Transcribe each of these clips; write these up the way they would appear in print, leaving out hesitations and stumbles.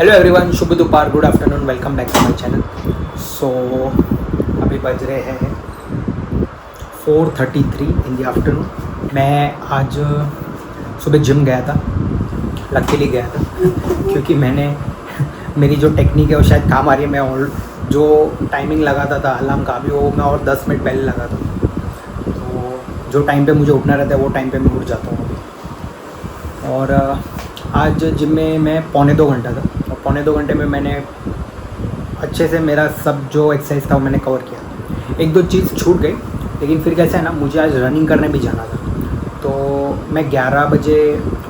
Hello everyone, शुभ दोपहर, good afternoon, welcome back to my channel. So अभी बज रहे हैं 4:33 इन द आफ्टरनून। मैं आज सुबह जिम गया था, लकीली गया था क्योंकि मेरी जो टेक्निक है वो शायद काम आ रही है। मैं और जो टाइमिंग लगाता था अलार्म का भी, वो मैं और 10 मिनट पहले लगाता हूँ। तो जो टाइम पे मुझे उठना रहता है वो टाइम पे मैं उठ जाता हूँ अभी। और आज जिम में मैं पौने 2 घंटा था और पौने 2 घंटे में मैंने अच्छे से मेरा सब जो एक्सरसाइज था वो मैंने कवर किया। एक दो चीज़ छूट गई, लेकिन फिर कैसा है ना, मुझे आज रनिंग करने भी जाना था। तो मैं 11 बजे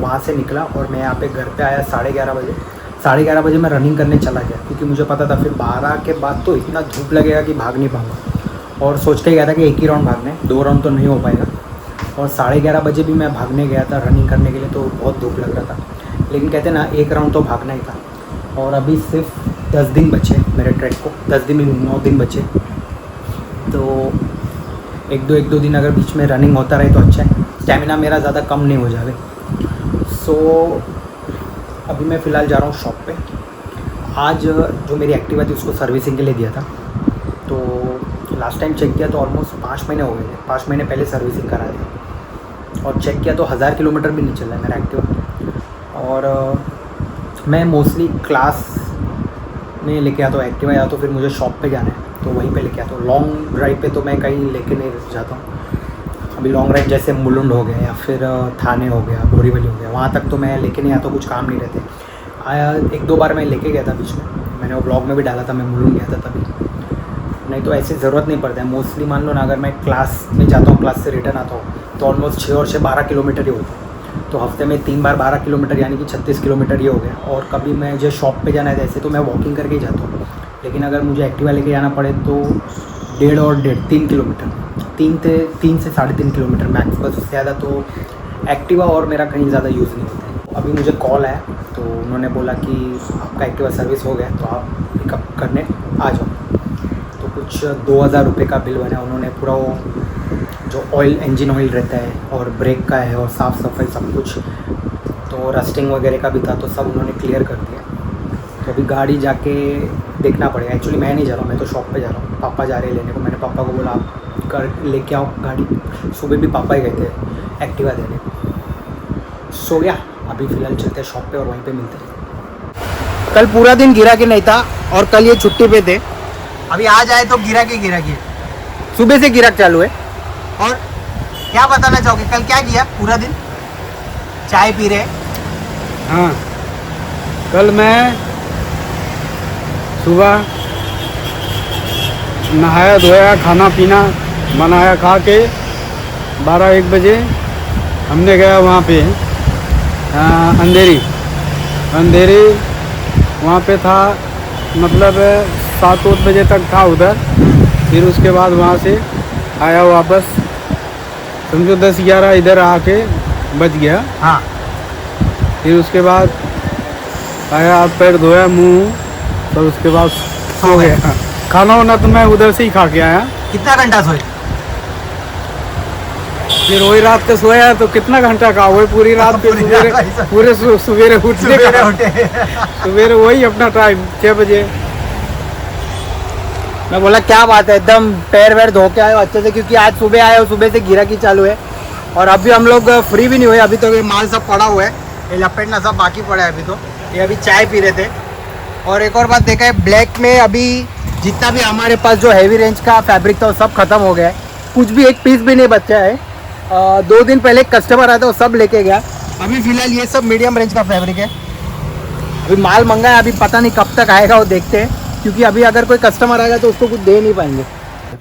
वहाँ से निकला और मैं यहाँ पे घर पे आया 11:30 बजे। 11:30 बजे मैं रनिंग करने चला गया क्योंकि मुझे पता था फिर 12 के बाद तो इतना धूप लगेगा कि भाग नहीं पाऊँगा। और सोच के गया था कि एक ही राउंड भागना है, 2 राउंड तो नहीं हो पाएगा। और 11:30 बजे भी मैं भागने गया था रनिंग करने के लिए, तो बहुत धूप लग रहा था। लेकिन कहते ना, एक राउंड तो भागना ही था। और अभी सिर्फ 10 दिन बचे मेरे ट्रैक को, 10 दिन 9 दिन बचे। तो एक दो दिन अगर बीच में रनिंग होता रहे तो अच्छा है, स्टेमिना मेरा ज़्यादा कम नहीं हो जाए। सो अभी मैं फ़िलहाल जा रहा हूँ शॉप पे। आज जो मेरी एक्टिवा थी उसको सर्विसिंग के लिए दिया था। तो लास्ट टाइम चेक किया तो ऑलमोस्ट 5 महीने हो गए थे, 5 महीने पहले सर्विसिंग करा दी। और चेक किया तो 1000 किलोमीटर भी नहीं चला है मेरा एक्टिवा। और मैं मोस्टली क्लास में लेके आता हूँ एक्टिवा, या तो फिर मुझे शॉप पे जाना है तो वहीं पे लेके आता हूँ। लॉन्ग ड्राइव पे तो मैं कहीं लेके नहीं जाता हूँ। अभी लॉन्ग ड्राइव जैसे मुलुंड हो गया या फिर थाने हो गया, बोरीवली हो गया, वहाँ तक तो मैं लेके नहीं आता, कुछ काम नहीं रहते। आया 1-2 बार मैं लेके गया था बीच में, मैंने वो ब्लॉग में भी डाला था, मैं मुलुंड गया था तभी। नहीं तो ऐसी ज़रूरत नहीं पड़ता है। मोस्टली मान लो ना, अगर मैं क्लास में जाता हूँ, क्लास से रिटर्न आता हूँ तो ऑलमोस्ट 6 और 6 12 किलोमीटर ही होता है। तो हफ्ते में 3 बार 12 किलोमीटर यानी कि 36 किलोमीटर ही हो गया। और कभी मैं जो शॉप पे जाना है ऐसे तो मैं वॉकिंग करके ही जाता हूँ। लेकिन अगर मुझे एक्टिवा लेके जाना पड़े तो 3 किलोमीटर, 3 से 3.5 किलोमीटर मैक्स, बस उससे ज़्यादा तो एक्टिवा और मेरा कहीं ज़्यादा यूज़ नहीं होता है। अभी मुझे कॉल आया तो उन्होंने बोला कि आपका एक्टिवा सर्विस हो गया तो आप पिकअप करने आ जाओ। तो कुछ 2000 रुपये का बिल बना। उन्होंने पूरा वो जो ऑयल, इंजन ऑयल रहता है और ब्रेक का है और साफ़ सफाई सब कुछ, तो रस्टिंग वगैरह का भी था, तो सब उन्होंने क्लियर कर दिया। तो अभी गाड़ी जाके देखना पड़ेगा। एक्चुअली मैं नहीं जा रहा हूँ, मैं तो शॉप पे जा रहा हूँ। पापा जा रहे हैं लेने को। मैंने पापा को बोला आप कर लेके आओ गाड़ी। सुबह भी पापा ही गए थे एक्टिवा देने। सो या अभी फ़िलहाल चलते हैं शॉप पे और वहीं पे मिलते हैं। कल पूरा दिन गिरा के नहीं था और कल ये छुट्टी पे थे। अभी आज आए तो गिरा के सुबह से गिराक चालू है। और क्या बताना चाहोगे, कल क्या किया पूरा दिन? चाय पी रहे? हाँ, कल मैं सुबह नहाया धोया, खाना पीना बनाया, खा के 12-1 बजे हमने गया वहाँ पे अंधेरी वहाँ पे था, मतलब 7-8 बजे तक था उधर। फिर उसके बाद वहाँ से आया वापस, समझो 10-11 इधर आके बच गया। हाँ। फिर उसके बाद आया, हाथ पैर धोया, मुंह, तो उसके बाद सो गया। खाना वाना तो मैं उधर से ही खा के आया। कितना घंटा सोए? फिर वही रात को सोया तो कितना घंटा का, वही पूरी रात के पूरे सवेरे उठने का, सवेरे वही अपना टाइम 6 बजे। मैं बोला क्या बात है, एकदम पैर वैर धो के आए हो अच्छे से, क्योंकि आज सुबह आए हो, सुबह से गिरा की चालू है। और अभी हम लोग फ्री भी नहीं हुए, अभी तो ये माल सब पड़ा हुआ है, ये लपेटना सब बाकी पड़ा है अभी तो। ये अभी चाय पी रहे थे। और एक और बात देखा है, ब्लैक में अभी जितना भी हमारे पास जो हैवी रेंज का फैब्रिक था वो सब खत्म हो गया है, कुछ भी एक पीस भी नहीं बचा है। 2 दिन पहले कस्टमर आया था, वो सब लेके गया। अभी फ़िलहाल ये सब मीडियम रेंज का फैब्रिक है। अभी माल मंगा है, अभी पता नहीं कब तक आएगा, वो देखते हैं, क्योंकि अभी अगर कोई कस्टमर आएगा तो उसको कुछ दे नहीं पाएंगे।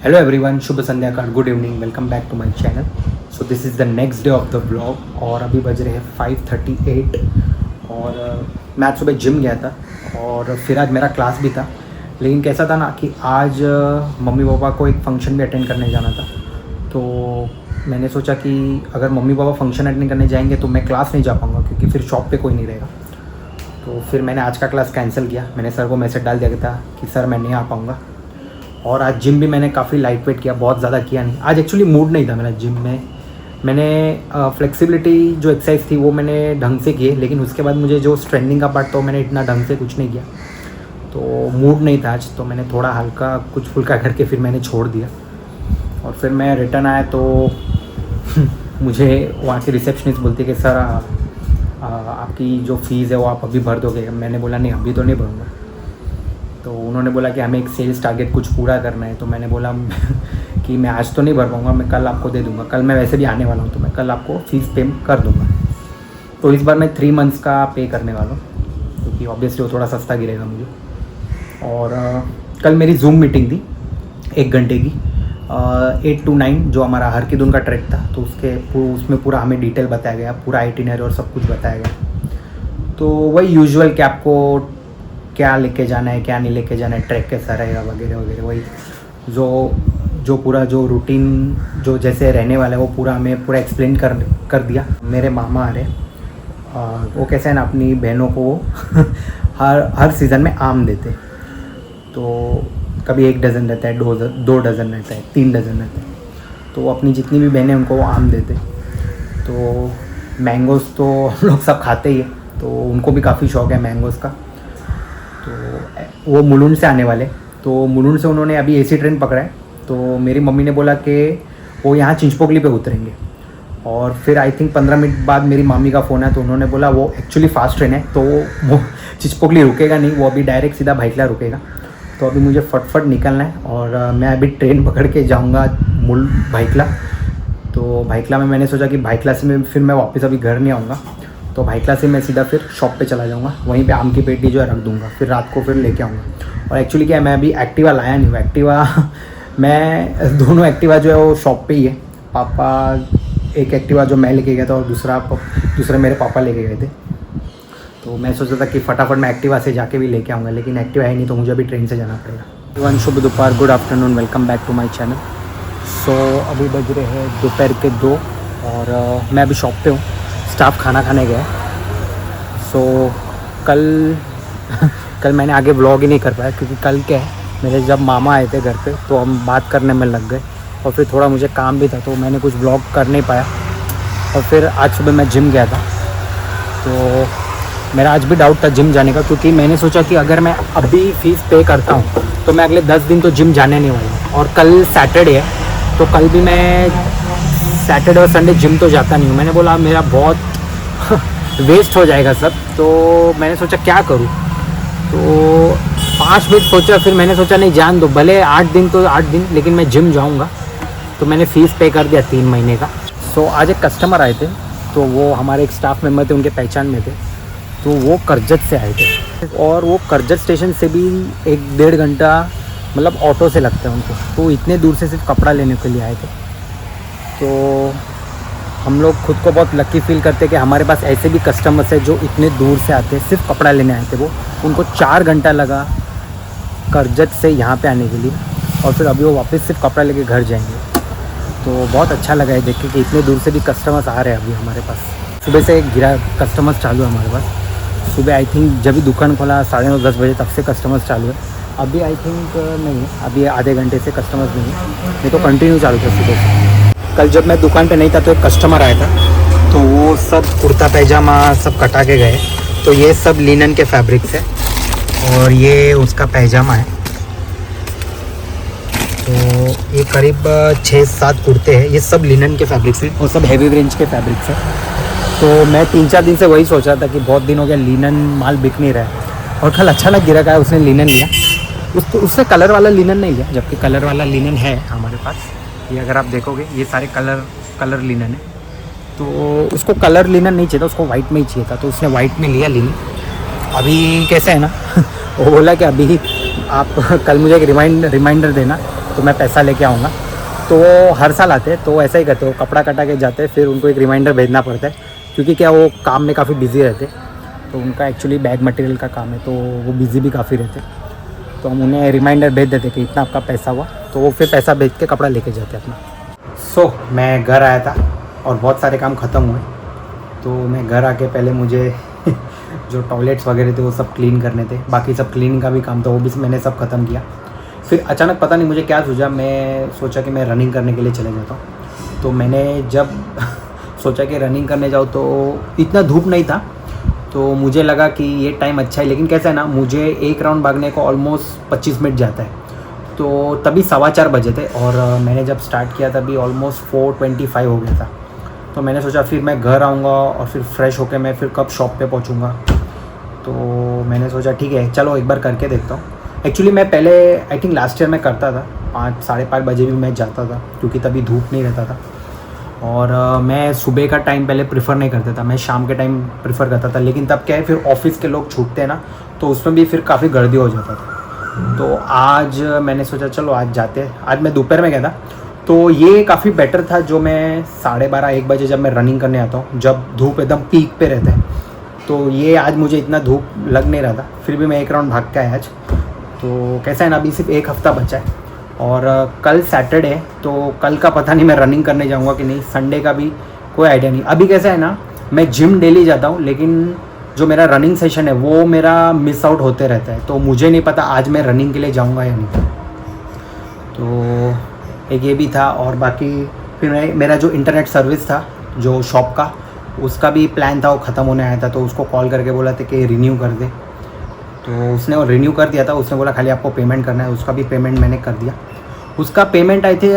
हेलो एवरीवन, शुभ संध्या का, good evening, welcome back to my channel. So this is the next day of the blog. और अभी बज रहे हैं 5:38 और मैं आज सुबह जिम गया था और फिर आज मेरा क्लास भी था। लेकिन कैसा था ना कि आज मम्मी पापा को एक फ़ंक्शन भी अटेंड करने जाना था। तो मैंने सोचा कि अगर मम्मी पापा फंक्शन अटेंड करने जाएंगे तो मैं क्लास नहीं जा पाऊँगा, क्योंकि फिर शॉप पे कोई नहीं रहेगा। तो फिर मैंने आज का क्लास कैंसिल किया। मैंने सर को मैसेज डाल दिया था कि सर मैं नहीं आ पाऊँगा। और आज जिम भी मैंने काफ़ी लाइट वेट किया, बहुत ज़्यादा किया नहीं। आज एक्चुअली मूड नहीं था मेरा जिम में मैंने फ्लेक्सिबिलिटी जो एक्सरसाइज थी वो मैंने ढंग से की है, लेकिन उसके बाद मुझे जो स्ट्रेंडिंग का पार्ट तो मैंने इतना ढंग से कुछ नहीं किया, तो मूड नहीं था आज, तो मैंने थोड़ा हल्का कुछ फुल्का करके फिर मैंने छोड़ दिया। और फिर मैं रिटर्न आया तो मुझे वहाँ की रिसेप्शनिस्ट बोलती कि सर आपकी जो फ़ीस है वो आप अभी भर दोगे। मैंने बोला नहीं अभी तो नहीं भरूँगा। तो उन्होंने बोला कि हमें एक सेल्स टारगेट कुछ पूरा करना है, तो मैंने बोला कि मैं आज तो नहीं भर पाऊँगा, मैं कल आपको दे दूँगा, कल मैं वैसे भी आने वाला हूँ, तो मैं कल आपको फ़ीस पे कर दूँगा। तो इस बार मैं 3 मंथ्स का पे करने वाला हूँ, क्योंकि ऑब्वियसली वो थोड़ा सस्ता गिरेगा मुझे। और कल मेरी जूम मीटिंग थी 1 घंटे की, 8 to 9 जो हमारा हर की दून का ट्रैक था, तो उसमें पूरा हमें डिटेल बताया गया, पूरा आइटिनरी और सब कुछ बताया गया। तो वही यूजुअल कि आपको क्या लेके जाना है, क्या नहीं लेके जाना है, ट्रैक कैसा रहेगा वगैरह वगैरह, वही जो पूरा जो रूटीन जो जैसे रहने वाला है वो पूरा हमें पूरा एक्सप्लेन कर दिया। मेरे मामा आ रहे, वो कैसे है ना, अपनी बहनों को हर सीज़न में आम देते, तो कभी 1 डज़न रहता है, 2 डज़न रहता है, 3 डज़न रहता है, तो वो अपनी जितनी भी बहनें उनको वो आम देते। तो मैंगोज़ तो हम लोग सब खाते ही है, तो उनको भी काफ़ी शौक़ है मैंगोज़ का। तो वो मुलुंड से आने वाले, तो मुलुंड से उन्होंने अभी एसी ट्रेन पकड़ा है, तो मेरी मम्मी ने बोला कि वो यहाँ चिंचपोकली पे उतरेंगे। और फिर आई थिंक 15 मिनट बाद मेरी मामी का फ़ोन है, तो उन्होंने बोला वो एक्चुअली फ़ास्ट ट्रेन है, तो वो चिंचपोकली रुकेगा नहीं, वो अभी डायरेक्ट सीधा भाइखला रुकेगा। तो अभी मुझे फटफट निकलना है और मैं अभी ट्रेन पकड़ के जाऊंगा भाइखला। तो भाइखला में मैंने सोचा कि भाइखला से फिर मैं वापस अभी घर नहीं आऊँगा, तो भाइखला से मैं सीधा फिर शॉप पे चला जाऊँगा, वहीं पे आम की पेटी जो है रख दूँगा, फिर रात को फिर लेके आऊँगा। और एक्चुअली क्या है, मैं अभी एक्टिवा लाया नहीं हूँ, एक्टिवा मैं दोनों एक्टिवा जो है वो शॉप पे ही है। पापा एक एक्टिवा जो मैं लेके गया था और दूसरा मेरे पापा लेके गए थे, तो मैं सोचा था कि फटाफट मैं एक्टिवा से जाके भी लेके आऊँगा, लेकिन एक्टिवा है नहीं, तो मुझे अभी ट्रेन से जाना पड़ेगा। शुभ दोपहर, good afternoon, welcome back to my channel. So अभी बज रहे हैं दोपहर के 2 और मैं अभी शॉप पे हूँ, स्टाफ खाना खाने गया। सो कल मैंने आगे व्लॉग ही नहीं कर पाया, क्योंकि कल क्या है, मेरे जब मामा आए थे घर पे तो हम बात करने में लग गए, और फिर थोड़ा मुझे काम भी था, तो मैंने कुछ व्लॉग कर नहीं पाया। और फिर आज सुबह मैं जिम गया था, तो मेरा आज भी डाउट था जिम जाने का, क्योंकि मैंने सोचा कि अगर मैं अभी फ़ीस पे करता हूँ तो मैं अगले 10 दिन तो जिम जाने नहीं वाला हूँ। और कल सैटरडे है, तो कल भी मैं सैटरडे और संडे जिम तो जाता नहीं हूँ। मैंने बोला मेरा बहुत वेस्ट हो जाएगा सब, तो मैंने सोचा क्या करूँ, तो 5 मिनट सोचा, फिर मैंने सोचा नहीं जान दो, भले 8 दिन तो 8 दिन, लेकिन मैं जिम जाऊँगा। तो मैंने फ़ीस पे कर दिया 3 महीने का। सो आज एक कस्टमर आए थे, तो वो हमारे एक स्टाफ मेम्बर थे, उनके पहचान में थे, तो वो करजत से आए थे, और वो करजत स्टेशन से भी 1-1.5 घंटा मतलब ऑटो से लगता है उनको, तो इतने दूर से सिर्फ कपड़ा लेने के लिए आए थे। तो हम लोग खुद को बहुत लकी फील करते कि हमारे पास ऐसे भी कस्टमर्स हैं जो इतने दूर से आते हैं, सिर्फ कपड़ा लेने आए थे। वो उनको 4 घंटा लगा करजत से यहाँ पे आने के लिए, और फिर अभी वो वापस सिर्फ कपड़ा लेके घर जाएंगे। तो बहुत अच्छा लगा है देख के कि इतने दूर से भी कस्टमर्स आ रहे हैं अभी हमारे पास। सुबह से कस्टमर्स चालू है हमारे पास। सुबह आई थिंक जब भी दुकान खोला 9:30-10 बजे तब से कस्टमर्स चालू है। अभी आई थिंक नहीं है, अभी आधे घंटे से कस्टमर्स नहीं है, नहीं तो कंटिन्यू चालू था सुबह से। कल जब मैं दुकान पे नहीं था तो एक कस्टमर आया था, तो वो सब कुर्ता पैजामा सब कटा के गए। तो ये सब लिनन के फैब्रिक्स है, और ये उसका पैजामा है। तो ये करीब 6-7 कुर्ते हैं, ये सब लिनन के फैब्रिक्स हैं और सब हैवी रेंज के फैब्रिक्स हैं। तो मैं 3-4 दिन से वही सोच रहा था कि बहुत दिन हो गया लिनन माल बिक नहीं रहा है, और कल अचानक गिरा का उसने लिनन लिया। उससे कलर वाला लिनन नहीं लिया, जबकि कलर वाला लिनन है हमारे पास। ये अगर आप देखोगे ये सारे कलर लिनन है, तो उसको कलर लिनन नहीं चाहिए था, उसको वाइट में ही चाहिए था, तो उसने वाइट में लिया लिनन। अभी कैसे है ना वो बोला कि अभी आप कल मुझे एक रिमाइंडर देना, तो मैं पैसा लेके आऊँगा। तो वो हर साल आते हैं, तो ऐसा ही करते हो, कपड़ा कटा के जाते हैं, फिर उनको एक रिमाइंडर भेजना पड़ता है, क्योंकि क्या वो काम में काफ़ी बिजी रहते, तो उनका एक्चुअली बैग मटेरियल का काम है, तो वो बिज़ी भी काफ़ी रहते। तो हम उन्हें रिमाइंडर भेज देते कि इतना आपका पैसा हुआ, तो वो फिर पैसा भेज के कपड़ा लेके जाते अपना। मैं घर आया था और बहुत सारे काम ख़त्म हुए, तो मैं घर आके पहले मुझे जो टॉयलेट्स वगैरह थे वो सब क्लीन करने थे, बाकी सब क्लीनिंग का भी काम था, वो भी मैंने सब ख़त्म किया। फिर अचानक पता नहीं मुझे क्या सूझा, मैं सोचा कि मैं रनिंग करने के लिए चले जाता हूँ। तो मैंने जब सोचा कि रनिंग करने जाऊँ तो इतना धूप नहीं था, तो मुझे लगा कि ये टाइम अच्छा है। लेकिन कैसा है ना, मुझे एक राउंड भागने को ऑलमोस्ट 25 मिनट जाता है, तो तभी 4:15 बजे थे और मैंने जब स्टार्ट किया तभी ऑलमोस्ट 4:25 हो गया था। तो मैंने सोचा फिर मैं घर आऊँगा और फिर फ्रेश होकर मैं फिर कब शॉप पे पहुँचूँगा। तो मैंने सोचा ठीक है चलो एक बार करके देखता हूँ। एक्चुअली मैं पहले आई थिंक लास्ट ईयर में करता था, 5 साढ़े 5 बजे भी मैं जाता था क्योंकि तभी धूप नहीं रहता था। और मैं सुबह का टाइम पहले प्रेफर नहीं करता था, मैं शाम के टाइम प्रेफर करता था। लेकिन तब क्या है, फिर ऑफिस के लोग छूटते हैं ना, तो उसमें भी फिर काफ़ी गर्दी हो जाता था। तो आज मैंने सोचा चलो आज जाते हैं। आज मैं दोपहर में गया था, तो ये काफ़ी बेटर था। जो मैं 12:30-1 बजे जब मैं रनिंग करने आता हूँ, जब धूप एकदम पीक पे रहता है, तो ये आज मुझे इतना धूप लग नहीं रहा था। फिर भी मैं एक राउंड भाग के आया आज। तो कैसा है ना, अभी सिर्फ 1 हफ्ता बचा है और कल सैटरडे, तो कल का पता नहीं मैं रनिंग करने जाऊंगा कि नहीं। संडे का भी कोई आइडिया नहीं। अभी कैसा है ना, मैं जिम डेली जाता हूँ, लेकिन जो मेरा रनिंग सेशन है वो मेरा मिस आउट होते रहता है। तो मुझे नहीं पता आज मैं रनिंग के लिए जाऊँगा या नहीं। तो एक ये भी था। और बाकी फिर मेरा जो इंटरनेट सर्विस था जो शॉप का, उसका भी प्लान था, वो ख़त्म होने आया था। तो उसको कॉल करके बोला था कि रिन्यू कर दे, तो उसने वो रिन्यू कर दिया था। उसने बोला खाली आपको पेमेंट करना है, उसका भी पेमेंट मैंने कर दिया। उसका पेमेंट आई थी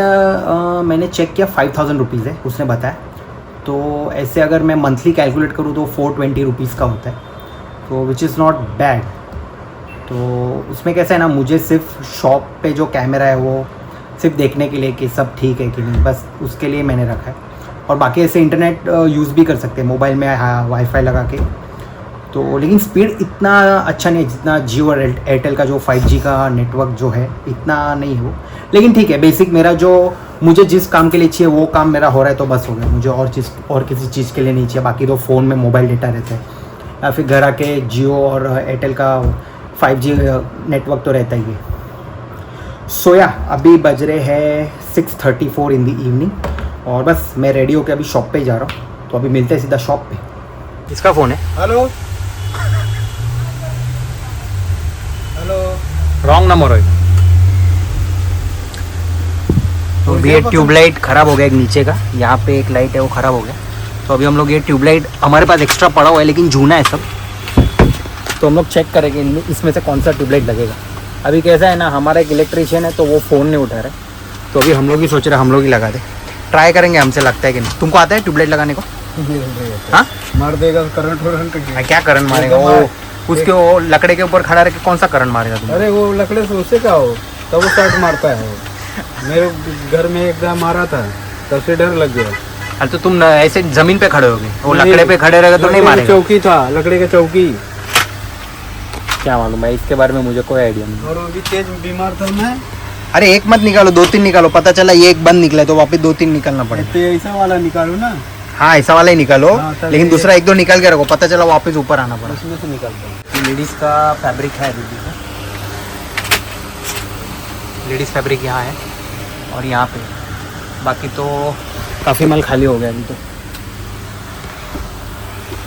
मैंने चेक किया 5000 रुपीज़ है उसने बताया। तो ऐसे अगर मैं मंथली कैलकुलेट करूँ तो 420 रुपीज़ का होता है, तो विच इज़ नॉट बैड। तो उसमें कैसा है ना, मुझे सिर्फ शॉप पे जो कैमरा है वो सिर्फ देखने के लिए कि सब ठीक है कि नहीं, बस उसके लिए मैंने रखा है। और बाकी ऐसे इंटरनेट यूज़ भी कर सकते हैं मोबाइल में, हाँ, वाईफाई लगा के। तो लेकिन स्पीड इतना अच्छा नहीं है जितना जियो और एयरटेल का जो 5G का नेटवर्क जो है, इतना नहीं है वो। लेकिन ठीक है, बेसिक मेरा जो मुझे जिस काम के लिए चाहिए वो काम मेरा हो रहा है, तो बस हो गया। मुझे और किसी चीज़ के लिए नहीं चाहिए। बाकी तो फ़ोन में मोबाइल डेटा रहता है, या फिर घर आके जियो और एयरटेल का 5G नेटवर्क तो रहता ही है। सोया अभी बज रहे हैं 6:34 इन द इवनिंग, और बस मैं रेडी होकर अभी शॉप पे जा रहा हूँ। तो अभी मिलते हैं सीधा शॉप पे। इसका फ़ोन है। हेलो हेलो, रॉन्ग नंबर है। तो अभी ये ट्यूबलाइट ख़राब हो गया एक नीचे का, यहाँ पे एक लाइट है वो ख़राब हो गया। तो अभी हम लोग ये ट्यूबलाइट, हमारे पास एक्स्ट्रा पड़ा हुआ है लेकिन जूना है सब, तो हम लोग चेक करेंगे इसमें से कौन सा ट्यूबलाइट लगेगा। अभी कैसा है ना, हमारा एक इलेक्ट्रीशियन है तो वो फ़ोन नहीं उठा रहा है, तो अभी हम लोग ही सोच रहे हैं हम लोग ही लगा दे। ट्राई करेंगे, हमसे लगता है कि नहीं। तुमको आता है ट्यूबलाइट लगाने को? हाँ, मार देगा करंट। क्या करंट मारेगा वो? उसके वो लकड़े के ऊपर खड़ा रह के कौन सा करंट मारेगा तुम? अरे वो लकड़े से उससे क्या हो, तब वो शॉट मारता है वो। मेरे घर में एकदम मारा था, तब से डर लग गया। अरे तो तुम ऐसे जमीन पे खड़े होगे, वो लकड़े पे खड़े रहेगा तो नहीं मारेगा। चौकी था, लकड़े का चौकी। क्या मालूम है, इसके बारे में मुझे कोई आइडिया नहीं। और अभी तेज बीमार था मैं। अरे एक मत निकालो, 2-3 निकालो। पता चला ये एक बंद निकला तो वापस 2-3 निकालना पड़ेगा। तो ऐसा वाला निकालो ना। हाँ, ऐसा वाला ही निकालो, हाँ, लेकिन दूसरा 1-2 निकाल के रखो, पता चला वापस ऊपर आना पड़ा। उसमें से निकालता हूँ। लेडीज़ का फैब्रिक है, लेडीज़ फैब्रिक यहाँ है और यहाँ पे। बाकी तो काफ़ी माल खाली हो गया अभी तो।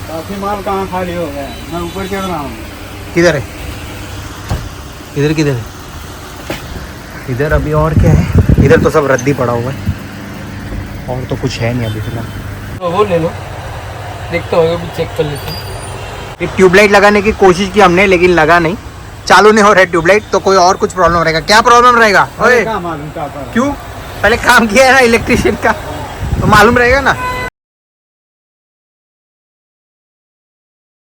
काफी माल कहाँ खाली हो गया, मैं ऊपर चढ़ रहा हूँ। किधर है? इधर किधर है? इधर अभी और क्या है? इधर तो सब रद्दी पड़ा हुआ है और तो कुछ है नहीं अभी फिलहाल। वो ले लो, देखते होगा, भी चेक कर लेते हैं। ये ट्यूबलाइट लगाने की कोशिश की हमने, लेकिन लगा नहीं, चालू नहीं हो रहा है ट्यूबलाइट। तो कोई और कुछ प्रॉब्लम रहेगा। क्या प्रॉब्लम रहेगा? ओए क्या मालूम क्या कर रहा है। क्यों? पहले काम किया है ना इलेक्ट्रिशियन का, तो मालूम रहेगा ना।